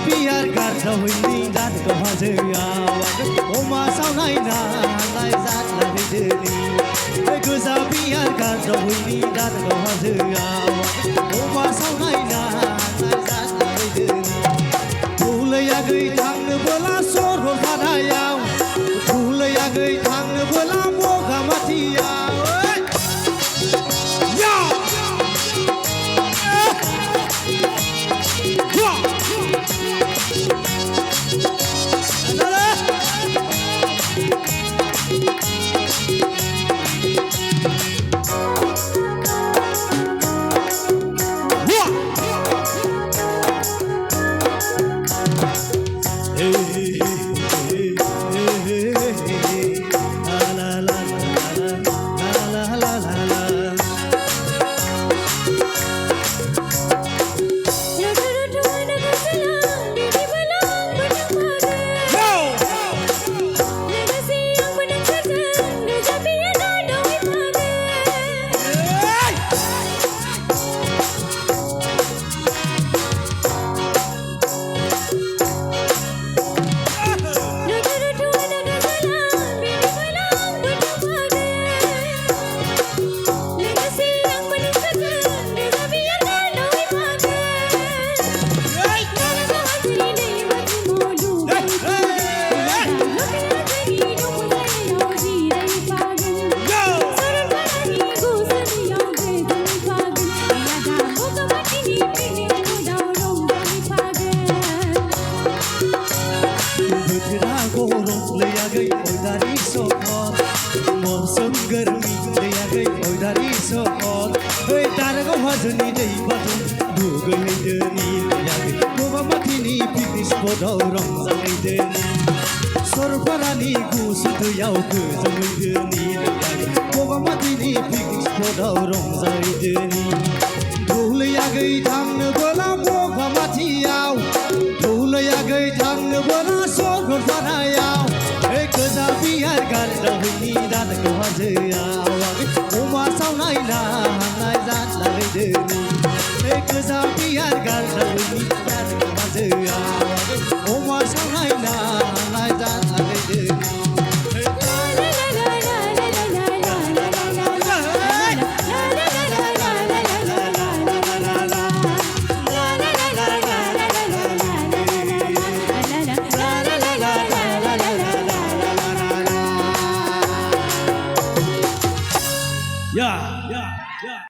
biar garda huyni dat ko hazawa oma saunai na lai zat la bidni goza biar garda huyni dat ko hazawa oma saunai na lai zat la bidni phul ya gei thang bola sor phanaya phul ya gei thang bola mo gamatia Hajani dei batu dugai deni yagi boba matini picnic spot rong jangai deni sorparani gusu yau ke jangai deni yagi boba matini picnic spot rong jangai deni dhul yagai thang bola boba matiyau dhul yagai thang bola sorgon panayau ek za bihar gar dahuni dat ko hajaya oma saunai na hanai zat lai deni ek za bihar gar dahuni